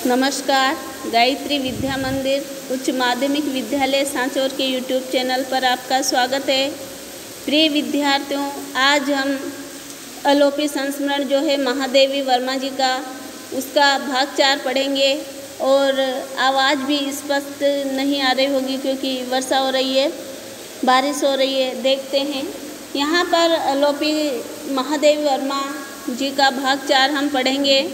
नमस्कार। गायत्री विद्या मंदिर उच्च माध्यमिक विद्यालय सांचौर के यूट्यूब चैनल पर आपका स्वागत है। प्रिय विद्यार्थियों, आज हम अलोपी संस्मरण जो है महादेवी वर्मा जी का, उसका भाग 4 पढ़ेंगे। और आवाज़ भी स्पष्ट नहीं आ रही होगी क्योंकि वर्षा हो रही है, बारिश हो रही है। देखते हैं, यहाँ पर अलोपी महादेवी वर्मा जी का भाग 4 हम पढ़ेंगे।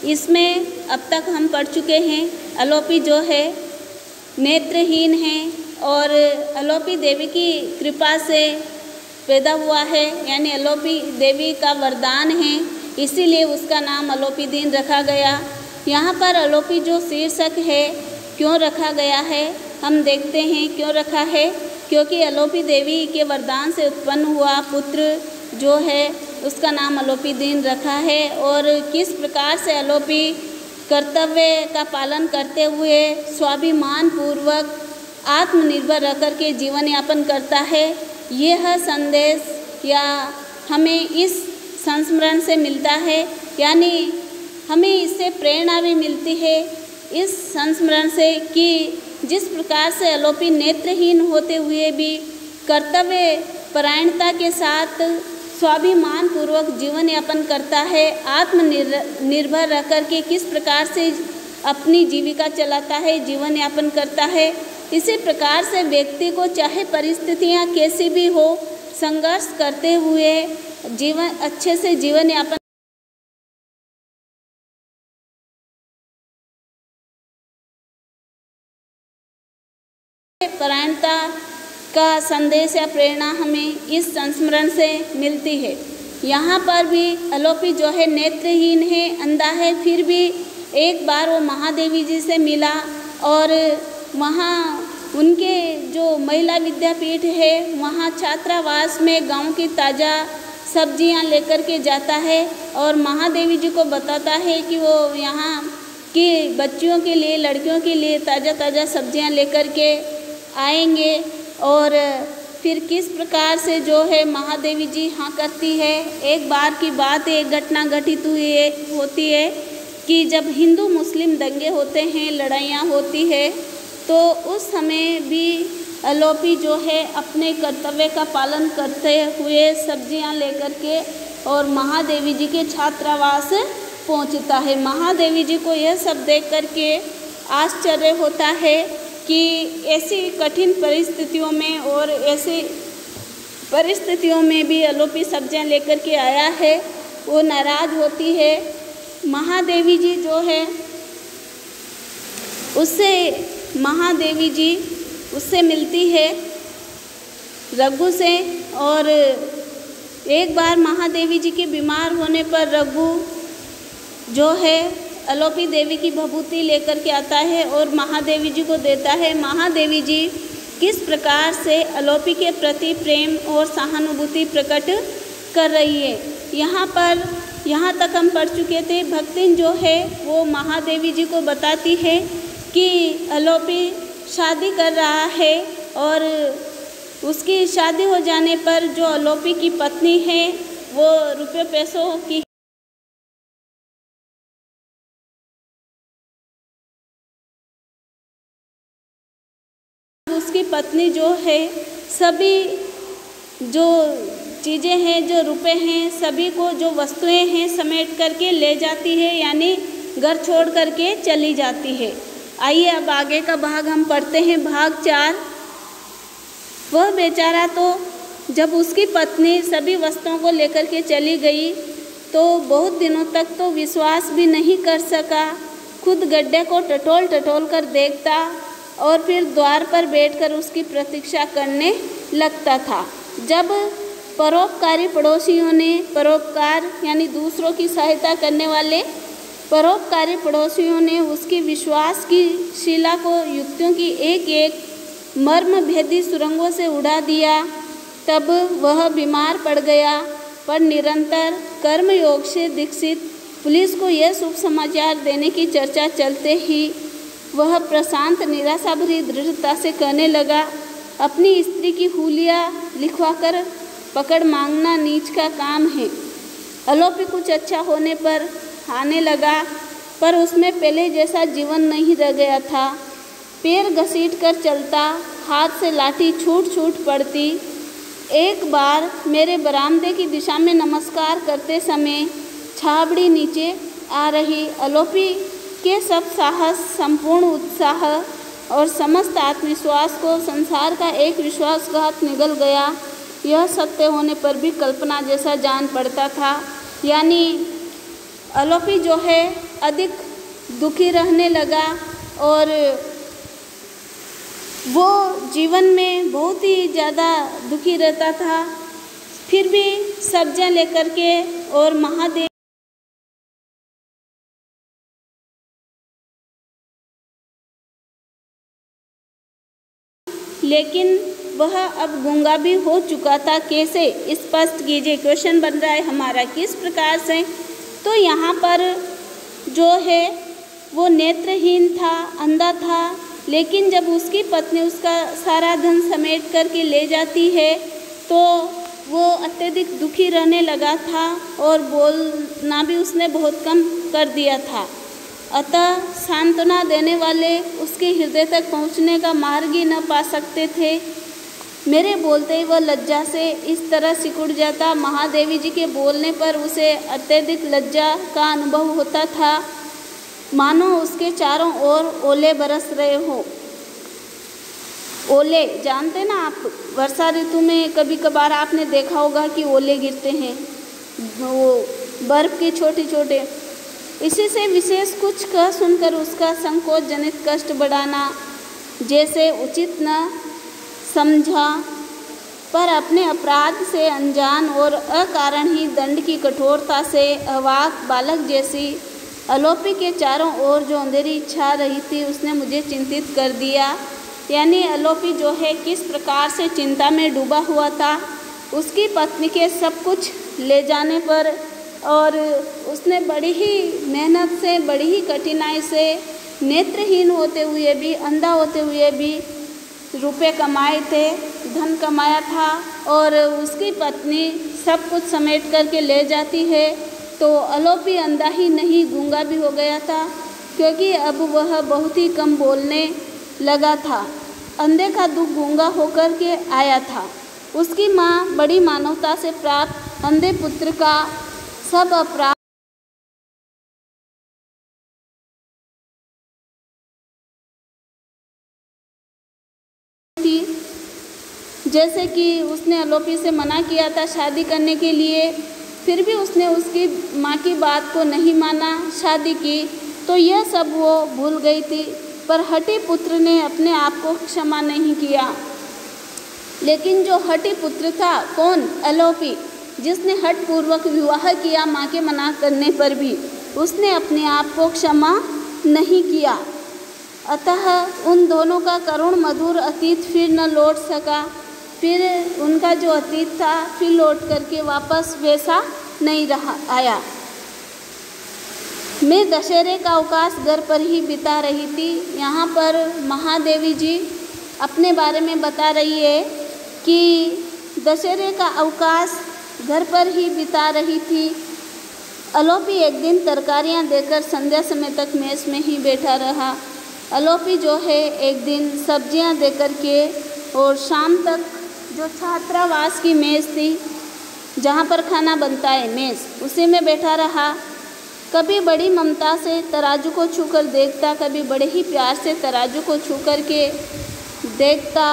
इसमें अब तक हम पढ़ चुके हैं। अलोपी जो है नेत्रहीन है और अलोपी देवी की कृपा से पैदा हुआ है, यानी अलोपी देवी का वरदान है, इसीलिए उसका नाम अलोपी दीन रखा गया। यहाँ पर अलोपी जो शीर्षक है क्यों रखा गया है, हम देखते हैं क्यों रखा है। क्योंकि अलोपी देवी के वरदान से उत्पन्न हुआ पुत्र जो है उसका नाम अलोपी दीन रखा है। और किस प्रकार से अलोपी कर्तव्य का पालन करते हुए स्वाभिमान पूर्वक आत्मनिर्भर रह कर के जीवन यापन करता है, यह संदेश या हमें इस संस्मरण से मिलता है। यानी हमें इससे प्रेरणा भी मिलती है इस संस्मरण से कि जिस प्रकार से अलोपी नेत्रहीन होते हुए भी कर्तव्य परायणता के साथ स्वाभिमान पूर्वक जीवन यापन करता है, आत्मनिर्भर रह कर के किस प्रकार से अपनी जीविका चलाता है, जीवन यापन करता है, इसी प्रकार से व्यक्ति को चाहे परिस्थितियां कैसी भी हो, संघर्ष करते हुए जीवन अच्छे से जीवन यापन परायणता का संदेश या प्रेरणा हमें इस संस्मरण से मिलती है। यहाँ पर भी अलोपी जो है नेत्रहीन है, अंधा है, फिर भी एक बार वो महादेवी जी से मिला और वहाँ उनके जो महिला विद्यापीठ है वहाँ छात्रावास में गांव की ताज़ा सब्जियां लेकर के जाता है और महादेवी जी को बताता है कि वो यहाँ की बच्चियों के लिए, लड़कियों के लिए ताज़ा सब्जियां लेकर के आएंगे। और फिर किस प्रकार से जो है महादेवी जी हाँ करती है। एक बार की बात, एक घटना घटित होती है कि जब हिंदू मुस्लिम दंगे होते हैं, लड़ाइयाँ होती है, तो उस समय भी अलोपी जो है अपने कर्तव्य का पालन करते हुए सब्जियां लेकर के और महादेवी जी के छात्रावास पहुंचता है। महादेवी जी को यह सब देख कर के आश्चर्य होता है कि ऐसी कठिन परिस्थितियों में और ऐसी परिस्थितियों में भी अलोपी सब्जियां लेकर के आया है। वो नाराज़ होती है। महादेवी जी जो है महादेवी जी उससे मिलती है रघु से। और एक बार महादेवी जी के बीमार होने पर रघु जो है अलोपी देवी की भभूति लेकर के आता है और महादेवी जी को देता है। महादेवी जी किस प्रकार से अलोपी के प्रति प्रेम और सहानुभूति प्रकट कर रही है, यहाँ तक हम पढ़ चुके थे। भक्तिन जो है वो महादेवी जी को बताती है कि अलोपी शादी कर रहा है और उसकी शादी हो जाने पर जो अलोपी की पत्नी है वो रुपये पैसों की उसकी पत्नी जो है सभी जो चीज़ें हैं, जो रुपए हैं, सभी को जो वस्तुएं हैं समेट करके ले जाती है, यानी घर छोड़ करके चली जाती है। आइए अब आगे का भाग हम पढ़ते हैं, भाग 4। वह बेचारा तो जब उसकी पत्नी सभी वस्तुओं को लेकर के चली गई तो बहुत दिनों तक तो विश्वास भी नहीं कर सका। खुद गड्ढे को टटोल कर देखता और फिर द्वार पर बैठकर उसकी प्रतीक्षा करने लगता था। जब परोपकारी पड़ोसियों ने, परोपकार यानी दूसरों की सहायता करने वाले परोपकारी पड़ोसियों ने उसकी विश्वास की शिला को युक्तियों की एक एक मर्म भेदी सुरंगों से उड़ा दिया, तब वह बीमार पड़ गया। पर निरंतर कर्मयोग से दीक्षित पुलिस को यह शुभ समाचार देने की चर्चा चलते ही वह प्रशांत निराशा भरी दृढ़ता से कहने लगा, अपनी स्त्री की हुलिया लिखवाकर पकड़ मांगना नीच का काम है। अलोपी कुछ अच्छा होने पर आने लगा पर उसमें पहले जैसा जीवन नहीं रह गया था। पैर घसीट कर चलता, हाथ से लाठी छूट छूट पड़ती। एक बार मेरे बरामदे की दिशा में नमस्कार करते समय छाबड़ी नीचे आ रही। अलोपी के सब साहस, संपूर्ण उत्साह और समस्त आत्मविश्वास को संसार का एक विश्वासघात निगल गया। यह सत्य होने पर भी कल्पना जैसा जान पड़ता था। यानी अलोपी जो है अधिक दुखी रहने लगा और वो जीवन में बहुत ही ज़्यादा दुखी रहता था। फिर भी सब्जियां लेकर के और महादेव लेकिन वह अब गूंगा भी हो चुका था। कैसे, स्पष्ट कीजिए। क्वेश्चन बन रहा है हमारा, किस प्रकार से। तो यहाँ पर जो है वो नेत्रहीन था, अंधा था, लेकिन जब उसकी पत्नी उसका सारा धन समेट करके ले जाती है तो वो अत्यधिक दुखी रहने लगा था और बोलना भी उसने बहुत कम कर दिया था। अतः सांत्वना देने वाले उसके हृदय तक पहुंचने का मार्ग ही न पा सकते थे। मेरे बोलते ही वह लज्जा से इस तरह सिकुड़ जाता। महादेवी जी के बोलने पर उसे अत्यधिक लज्जा का अनुभव होता था, मानो उसके चारों ओर ओले बरस रहे हो। ओले जानते ना आप, वर्षा ऋतु में कभी कभार आपने देखा होगा कि ओले गिरते हैं, वो बर्फ के छोटे छोटे। इसी से विशेष कुछ कह सुनकर उसका संकोच जनित कष्ट बढ़ाना जैसे उचित न समझा, पर अपने अपराध से अनजान और अकारण ही दंड की कठोरता से अवाक बालक जैसी अलोपी के चारों ओर जो अंधेरी छा रही थी उसने मुझे चिंतित कर दिया। यानी अलोपी जो है किस प्रकार से चिंता में डूबा हुआ था उसकी पत्नी के सब कुछ ले जाने पर, और उसने बड़ी ही मेहनत से, बड़ी ही कठिनाई से, नेत्रहीन होते हुए भी, अंधा होते हुए भी रुपए कमाए थे, धन कमाया था, और उसकी पत्नी सब कुछ समेट करके ले जाती है तो अलोपी अंधा ही नहीं गूंगा भी हो गया था, क्योंकि अब वह बहुत ही कम बोलने लगा था। अंधे का दुख गूंगा होकर के आया था। उसकी माँ बड़ी मानवता से प्राप्त अंधे पुत्र का सब अपराध थी, जैसे कि उसने अलोपी से मना किया था शादी करने के लिए, फिर भी उसने उसकी माँ की बात को नहीं माना, शादी की, तो यह सब वो भूल गई थी। पर हठी पुत्र ने अपने आप को क्षमा नहीं किया। लेकिन जो हठी पुत्र था, कौन? अलोपी, जिसने हठपूर्वक विवाह किया माँ के मना करने पर भी, उसने अपने आप को क्षमा नहीं किया। अतः उन दोनों का करुण मधुर अतीत फिर न लौट सका। फिर उनका जो अतीत था फिर लौट करके वापस वैसा नहीं रहा आया। मैं दशहरे का अवकाश घर पर ही बिता रही थी। यहाँ पर महादेवी जी अपने बारे में बता रही है कि दशहरे का अवकाश घर पर ही बिता रही थी। अलोपी एक दिन तरकारियाँ देकर संध्या समय तक मेस में ही बैठा रहा। अलोपी जो है एक दिन सब्जियाँ देकर के और शाम तक जो छात्रावास की मेज़ थी जहाँ पर खाना बनता है, मेज़, उसी में बैठा रहा। कभी बड़ी ममता से तराजू को छूकर देखता, कभी बड़े ही प्यार से तराजू को छू कर के देखता,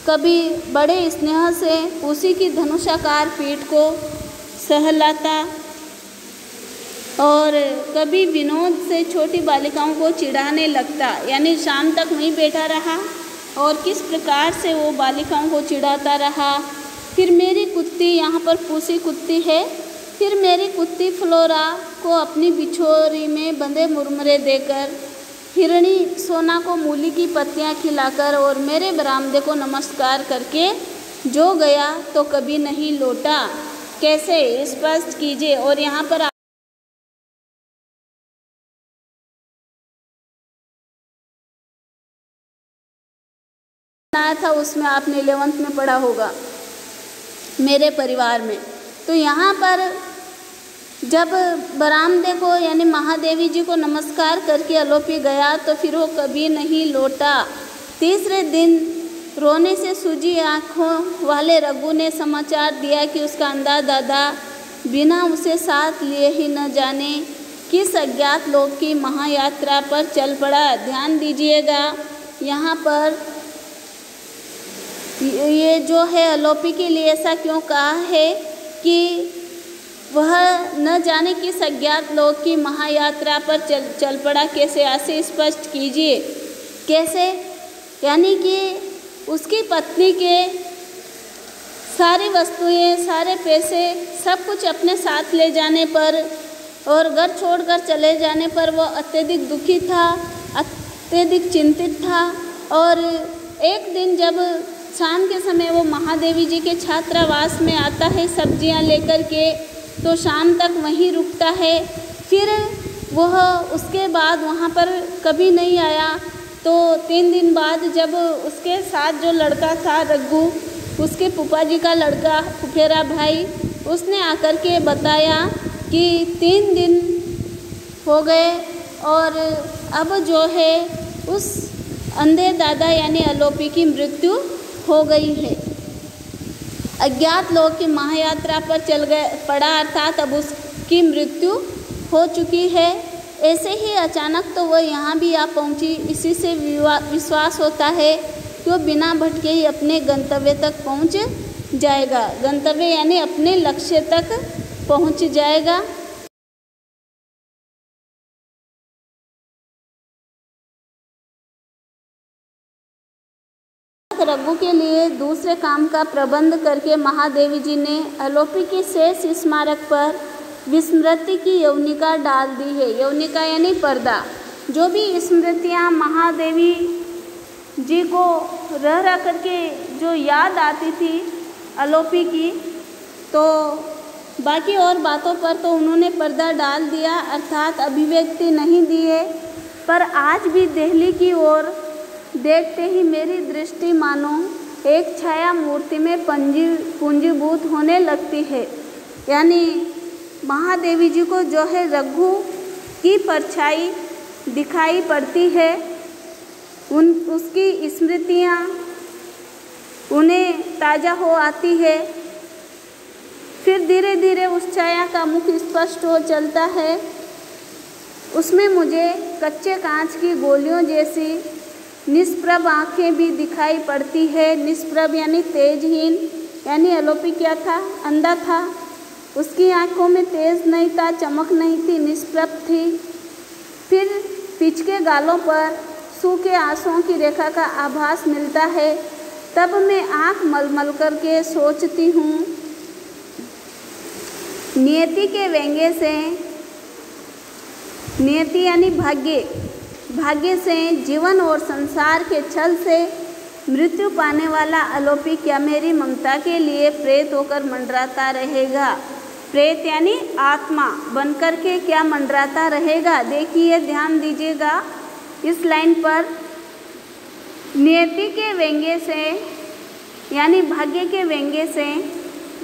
कभी बड़े स्नेह से उसी की धनुषाकार पीठ को सहलाता और कभी विनोद से छोटी बालिकाओं को चिढ़ाने लगता। यानी शाम तक वहीं बैठा रहा और किस प्रकार से वो बालिकाओं को चिढ़ाता रहा। फिर मेरी कुत्ती, यहाँ पर पूसी कुत्ती है, फिर मेरी कुत्ती फ्लोरा को अपनी बिछोरी में बंधे मुरमुरे देकर, हिरणी सोना को मूली की पत्तियाँ खिलाकर और मेरे बरामदे को नमस्कार करके जो गया तो कभी नहीं लौटा। कैसे, स्पष्ट कीजिए। और यहाँ पर आया था, उसमें आपने 11th में पढ़ा होगा, मेरे परिवार में। तो यहाँ पर जब बरामदे को यानी महादेवी जी को नमस्कार करके अलोपी गया तो फिर वो कभी नहीं लौटा। तीसरे दिन रोने से सूजी आँखों वाले रघु ने समाचार दिया कि उसका अंधा दादा बिना उसे साथ लिए ही न जाने किस अज्ञात लोक की महायात्रा पर चल पड़ा। ध्यान दीजिएगा, यहाँ पर ये जो है अलोपी के लिए ऐसा क्यों कहा है कि वह न जाने किस अज्ञात लोक की महायात्रा पर चल पड़ा। कैसे, ऐसे स्पष्ट कीजिए कैसे? यानी कि उसकी पत्नी के सारी वस्तुएं, सारे पैसे, सब कुछ अपने साथ ले जाने पर और घर छोड़कर चले जाने पर वह अत्यधिक दुखी था, अत्यधिक चिंतित था। और एक दिन जब शाम के समय वो महादेवी जी के छात्रावास में आता है सब्जियां लेकर के, तो शाम तक वहीं रुकता है। फिर वह उसके बाद वहाँ पर कभी नहीं आया। तो 3 दिन बाद जब उसके साथ जो लड़का था रघु, उसके फूफा जी का लड़का, फुफेरा भाई, उसने आकर के बताया कि 3 दिन हो गए और अब जो है उस अंधे दादा यानी अलोपी की मृत्यु हो गई है। अज्ञात लोक की महायात्रा पर चल पड़ा, अर्थात अब उसकी मृत्यु हो चुकी है। ऐसे ही अचानक तो वह यहाँ भी आ पहुँची। इसी से विश्वास होता है कि वो बिना भटके ही अपने गंतव्य तक पहुँच जाएगा। गंतव्य यानी अपने लक्ष्य तक पहुँच जाएगा। रघु के लिए दूसरे काम का प्रबंध करके महादेवी जी ने अलोपी के शेष स्मारक पर विस्मृति की यवनिका डाल दी है। यवनिका यानी पर्दा। जो भी स्मृतियाँ महादेवी जी को रह करके जो याद आती थी अलोपी की, तो बाकी और बातों पर तो उन्होंने पर्दा डाल दिया, अर्थात अभिव्यक्ति नहीं दी है। पर आज भी दिल्ली की ओर देखते ही मेरी दृष्टि मानो एक छाया मूर्ति में पूंजीभूत होने लगती है। यानी महादेवी जी को जो है रघु की परछाई दिखाई पड़ती है, उसकी स्मृतियाँ उन्हें ताज़ा हो आती है। फिर धीरे धीरे उस छाया का मुख स्पष्ट हो चलता है। उसमें मुझे कच्चे कांच की गोलियों जैसी निष्प्रभ आँखें भी दिखाई पड़ती है। निष्प्रभ यानी तेजहीन, यानी अलोपी क्या था? अंधा था। उसकी आँखों में तेज नहीं था, चमक नहीं थी, निष्प्रभ थी। फिर पिचके गालों पर सूखे आंसुओं की रेखा का आभास मिलता है। तब मैं आँख मलमल करके सोचती हूँ, नियति के व्यंग्य से, नियति यानी भाग्य से, जीवन और संसार के छल से मृत्यु पाने वाला अलोपी क्या मेरी ममता के लिए प्रेत होकर मंडराता रहेगा? प्रेत यानी आत्मा बनकर के क्या मंडराता रहेगा? देखिए, ध्यान दीजिएगा इस लाइन पर। नियति के व्यंग्य से यानी भाग्य के व्यंग्य से,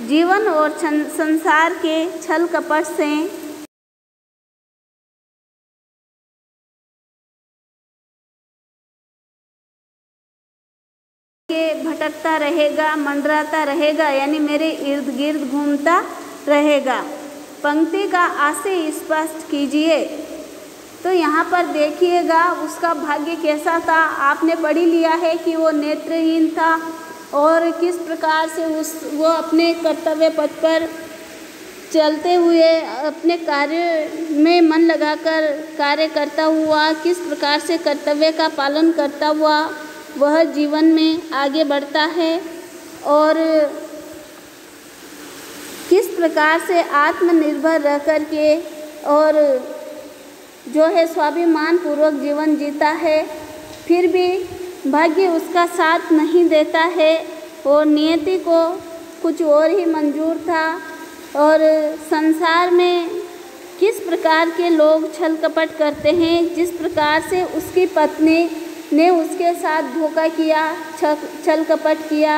जीवन और संसार के छल कपट से भटकता रहेगा, मंडराता रहेगा, यानी मेरे इर्द गिर्द घूमता रहेगा। पंक्ति का आशय स्पष्ट कीजिए। तो यहाँ पर देखिएगा उसका भाग्य कैसा था। आपने पढ़ ही लिया है कि वो नेत्रहीन था और किस प्रकार से वो अपने कर्तव्य पथ पर चलते हुए अपने कार्य में मन लगाकर कार्य करता हुआ, किस प्रकार से कर्तव्य का पालन करता हुआ वह जीवन में आगे बढ़ता है और किस प्रकार से आत्मनिर्भर रह कर के और जो है स्वाभिमान पूर्वक जीवन जीता है। फिर भी भाग्य उसका साथ नहीं देता है और नियति को कुछ और ही मंजूर था। और संसार में किस प्रकार के लोग छल कपट करते हैं, जिस प्रकार से उसकी पत्नी ने उसके साथ धोखा किया, छल कपट किया,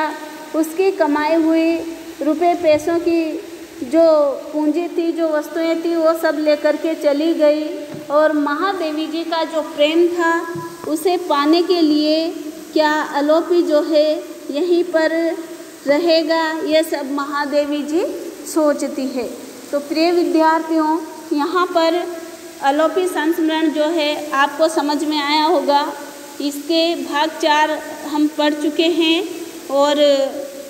उसकी कमाई हुई रुपए पैसों की जो पूंजी थी, जो वस्तुएं थी, वो सब लेकर के चली गई। और महादेवी जी का जो प्रेम था उसे पाने के लिए क्या अलोपी जो है यहीं पर रहेगा, ये सब महादेवी जी सोचती है। तो प्रिय विद्यार्थियों, यहाँ पर अलोपी संस्मरण जो है आपको समझ में आया होगा। इसके भाग 4 हम पढ़ चुके हैं और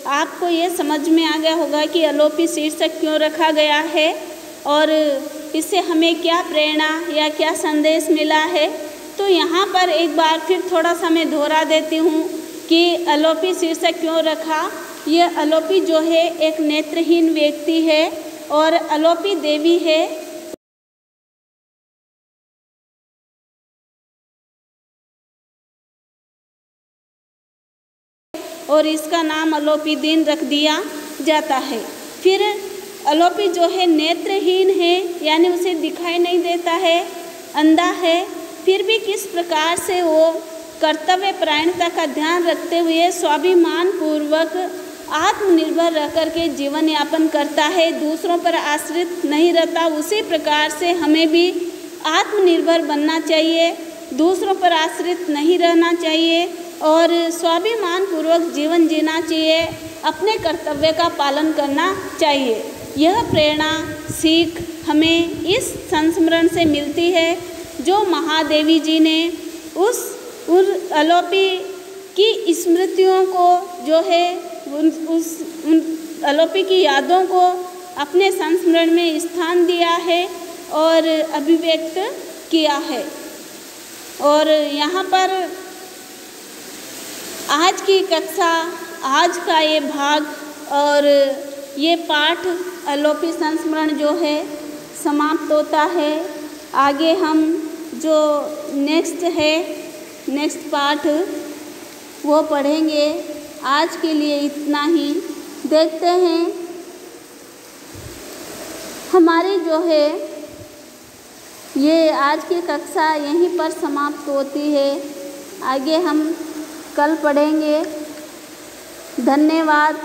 आपको ये समझ में आ गया होगा कि अलोपी शीर्षक क्यों रखा गया है और इससे हमें क्या प्रेरणा या क्या संदेश मिला है। तो यहाँ पर एक बार फिर थोड़ा सा मैं दोहरा देती हूँ कि अलोपी शीर्षक क्यों रखा। ये अलोपी जो है एक नेत्रहीन व्यक्ति है और अलोपी देवी है। और इसका नाम अलोपी दीन रख दिया जाता है। फिर अलोपी जो है नेत्रहीन है, यानी उसे दिखाई नहीं देता है, अंधा है, फिर भी किस प्रकार से वो कर्तव्य परायणता का ध्यान रखते हुए स्वाभिमान पूर्वक आत्मनिर्भर रह कर के जीवन यापन करता है, दूसरों पर आश्रित नहीं रहता। उसी प्रकार से हमें भी आत्मनिर्भर बनना चाहिए, दूसरों पर आश्रित नहीं रहना चाहिए और स्वाभिमान पूर्वक जीवन जीना चाहिए, अपने कर्तव्य का पालन करना चाहिए। यह प्रेरणा सीख हमें इस संस्मरण से मिलती है जो महादेवी जी ने उन अलोपी की स्मृतियों को जो है उन अलोपी की यादों को अपने संस्मरण में स्थान दिया है और अभिव्यक्त किया है। और यहाँ पर आज की कक्षा, आज का ये भाग और ये पाठ अलोपी संस्मरण जो है समाप्त होता है। आगे हम जो नेक्स्ट पाठ वो पढ़ेंगे। आज के लिए इतना ही। देखते हैं हमारी जो है ये आज की कक्षा यहीं पर समाप्त होती है। आगे हम कल पढ़ेंगे। धन्यवाद।